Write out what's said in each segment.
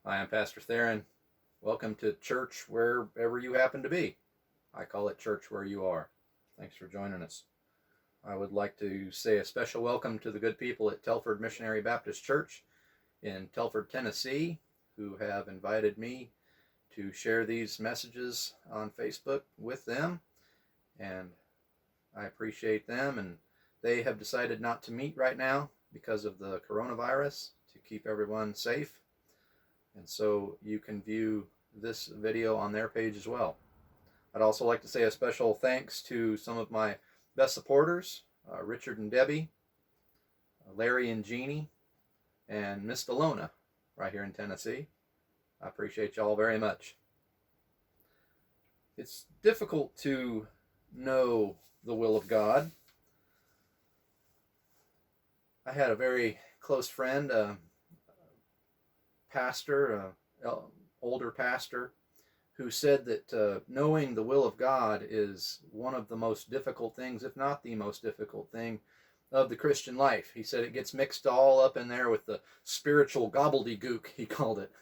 Hi, I'm Pastor Theron. Welcome to church wherever you happen to be. I call it church where you are. Thanks for joining us. I would like to say a special welcome to the good people at Telford Missionary Baptist Church in Telford, Tennessee, who have invited me to share these messages on Facebook with them. And I appreciate them. And they have decided not to meet right now because of the coronavirus to keep everyone safe. And so you can view this video on their page as well. I'd also like to say a special thanks to some of my best supporters, Richard and Debbie, Larry and Jeannie, and Miss Delona right here in Tennessee. I appreciate y'all very much. It's difficult to know the will of God. I had a very close friend, pastor, older pastor, who said that knowing the will of God is one of the most difficult things, if not the most difficult thing, of the Christian life. He said it gets mixed all up in there with the spiritual gobbledygook, he called it.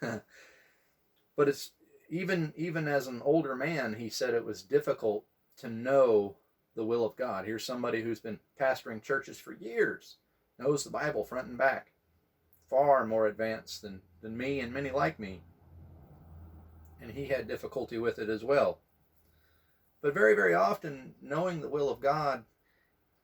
But it's even as an older man, he said it was difficult to know the will of God. Here's somebody who's been pastoring churches for years, knows the Bible front and back, far more advanced than me and many like me. And he had difficulty with it as well. But very, very often, knowing the will of God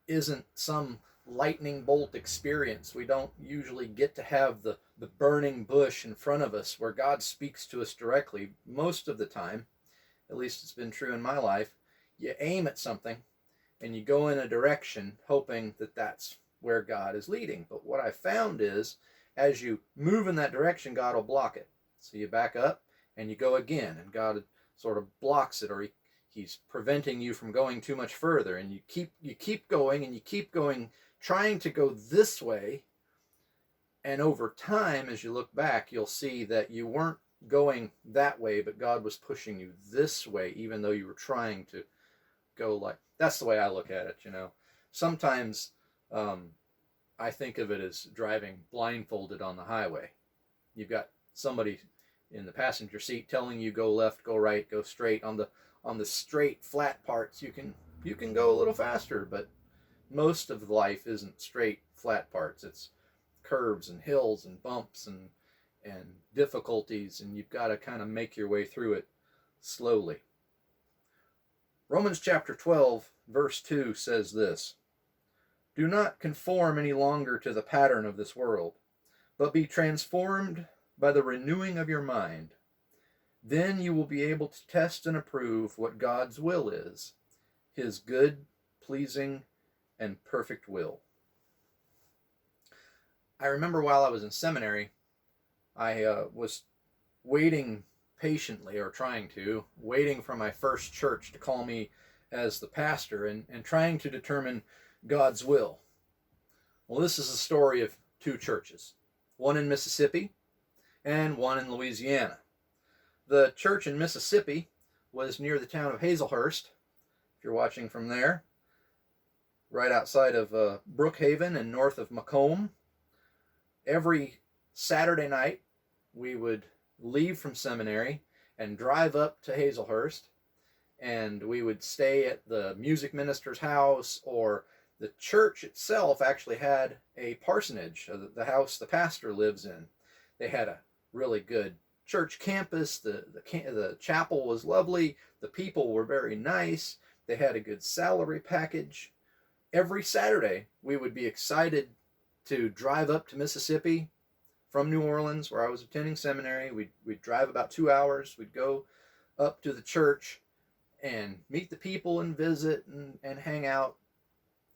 isn't some lightning bolt experience. We don't usually get to have the burning bush in front of us where God speaks to us directly. Most of the time, at least it's been true in my life, you aim at something and you go in a direction hoping that that's where God is leading. But what I found is, as you move in that direction, God will block it. So you back up and you go again, and God sort of blocks it, or he's preventing you from going too much further, and you keep going and you keep going, trying to go this way. And over time, as you look back, you'll see that you weren't going that way, but God was pushing you this way, even though you were trying to go like. That's the way I look at it. Sometimes I think of it as driving blindfolded on the highway. You've got somebody in the passenger seat telling you go left, go right, go straight. On the straight, flat parts, you can go a little faster, but most of life isn't straight, flat parts. It's curves and hills and bumps and difficulties, and you've got to kind of make your way through it slowly. Romans chapter 12, verse 2 says this: "Do not conform any longer to the pattern of this world, but be transformed by the renewing of your mind. Then you will be able to test and approve what God's will is, his good, pleasing, and perfect will." I remember while I was in seminary, I was waiting patiently, or waiting for my first church to call me as the pastor, and trying to determine God's will. Well, this is the story of two churches, one in Mississippi and one in Louisiana. The church in Mississippi was near the town of Hazelhurst, if you're watching from there, right outside of Brookhaven and north of Macomb. Every Saturday night, we would leave from seminary and drive up to Hazelhurst, and we would stay at the music minister's house, or the church itself actually had a parsonage, the house the pastor lives in. They had a really good church campus. The chapel was lovely. The people were very nice. They had a good salary package. Every Saturday, we would be excited to drive up to Mississippi from New Orleans, where I was attending seminary. We'd drive about 2 hours. We'd go up to the church and meet the people and visit and hang out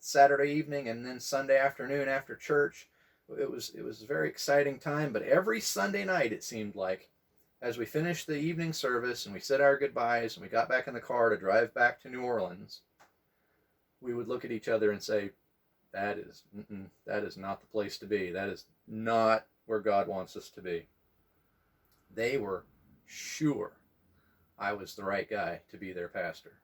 Saturday evening, and then Sunday afternoon after church. It was a very exciting time. But every Sunday night, it seemed like, as we finished the evening service and we said our goodbyes and we got back in the car to drive back to New Orleans, we would look at each other and say, that is not the place to be. That is not where God wants us to be. They were sure I was the right guy to be their pastor.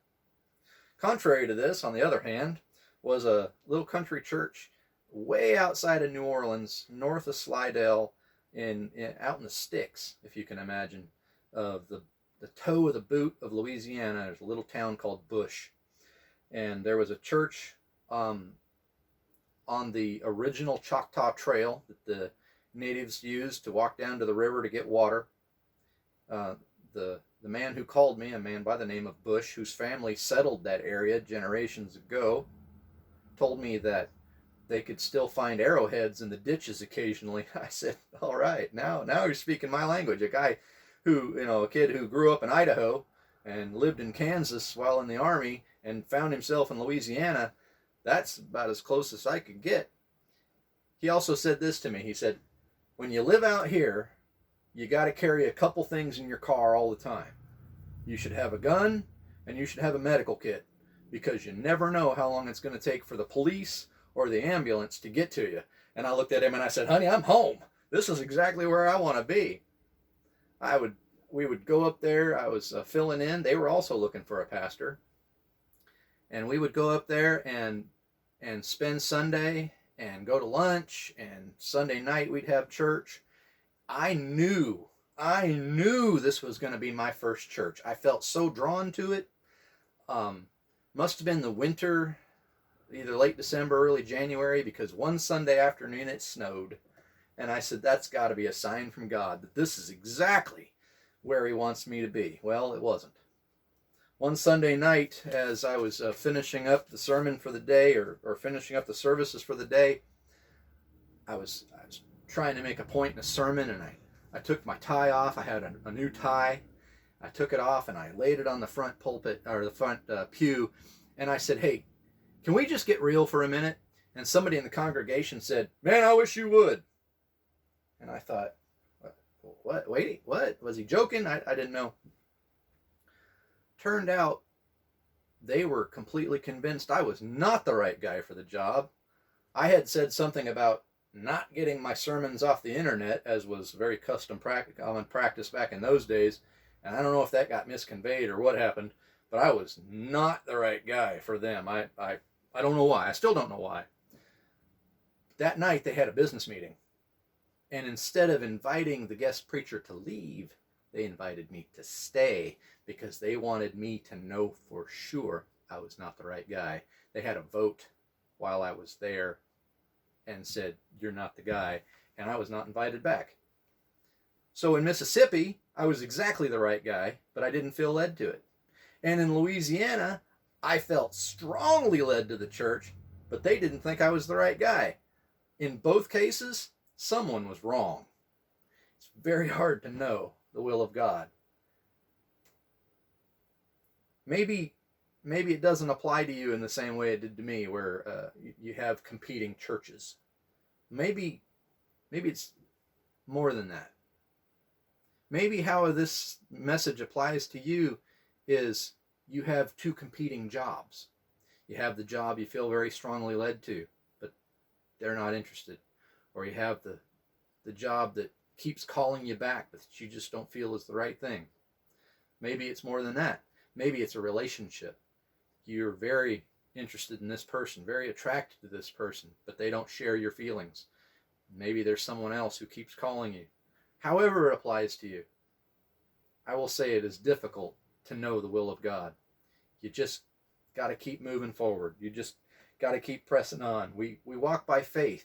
Contrary to this, on the other hand, was a little country church way outside of New Orleans, north of Slidell, out in the sticks, if you can imagine, of the toe of the boot of Louisiana. There's a little town called Bush, and there was a church on the original Choctaw Trail that the natives used to walk down to the river to get water. The man who called me, a man by the name of Bush, whose family settled that area generations ago, told me that they could still find arrowheads in the ditches occasionally. I said, all right, now you're speaking my language. A guy who, a kid who grew up in Idaho and lived in Kansas while in the Army and found himself in Louisiana, that's about as close as I could get. He also said this to me. He said, when you live out here, you got to carry a couple things in your car all the time. You should have a gun and you should have a medical kit, because you never know how long it's going to take for the police or the ambulance to get to you. And I looked at him and I said, honey, I'm home. This is exactly where I want to be. We would go up there. I was filling in. They were also looking for a pastor. And we would go up there and spend Sunday and go to lunch, and Sunday night we'd have church. I knew this was going to be my first church. I felt so drawn to it. Must have been the winter, either late December, early January, because one Sunday afternoon it snowed. And I said, that's got to be a sign from God that this is exactly where he wants me to be. Well, it wasn't. One Sunday night, as I was finishing up the sermon for the day, or finishing up the services for the day, I was trying to make a point in a sermon, and I took my tie off. I had a new tie. I took it off and I laid it on the front pulpit, or the front pew, and I said, hey, can we just get real for a minute? And somebody in the congregation said, man, I wish you would. And I thought, what? Wait, what? Was he joking? I didn't know. Turned out they were completely convinced I was not the right guy for the job. I had said something about not getting my sermons off the internet, as was very common practice back in those days. And I don't know if that got misconveyed or what happened, but I was not the right guy for them. I don't know why. I still don't know why. That night they had a business meeting. And instead of inviting the guest preacher to leave, they invited me to stay, because they wanted me to know for sure I was not the right guy. They had a vote while I was there and said, you're not the guy. And I was not invited back. So in Mississippi, I was exactly the right guy, but I didn't feel led to it. And in Louisiana, I felt strongly led to the church, but they didn't think I was the right guy. In both cases, someone was wrong. It's very hard to know the will of God. Maybe it doesn't apply to you in the same way it did to me, where you have competing churches. Maybe it's more than that. Maybe how this message applies to you is you have two competing jobs. You have the job you feel very strongly led to, but they're not interested. Or you have the job that keeps calling you back, but that you just don't feel is the right thing. Maybe it's more than that. Maybe it's a relationship. You're very interested in this person, very attracted to this person, but they don't share your feelings. Maybe there's someone else who keeps calling you. However it applies to you, I will say it is difficult to know the will of God. You just got to keep moving forward. You just got to keep pressing on. We walk by faith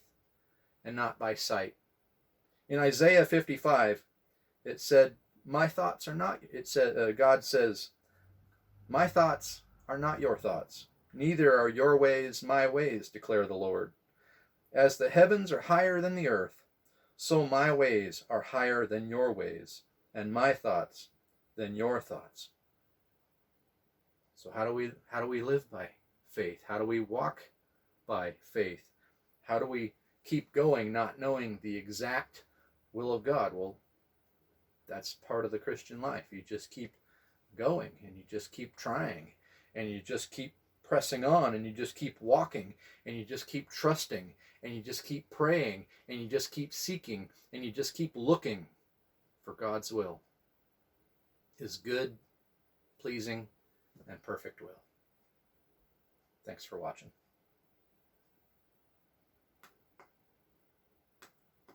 and not by sight. In Isaiah 55, it said, God says, my thoughts are not your thoughts, neither are your ways my ways, declare the Lord. As the heavens are higher than the earth, so my ways are higher than your ways, and my thoughts than your thoughts. So how do we live by faith? How do we walk by faith? How do we keep going, not knowing the exact will of God? Well, that's part of the Christian life. You just keep going, and you just keep trying, and you just keep pressing on, and you just keep walking, and you just keep trusting, and you just keep praying, and you just keep seeking, and you just keep looking for God's will, his good, pleasing, and perfect will. Thanks for watching.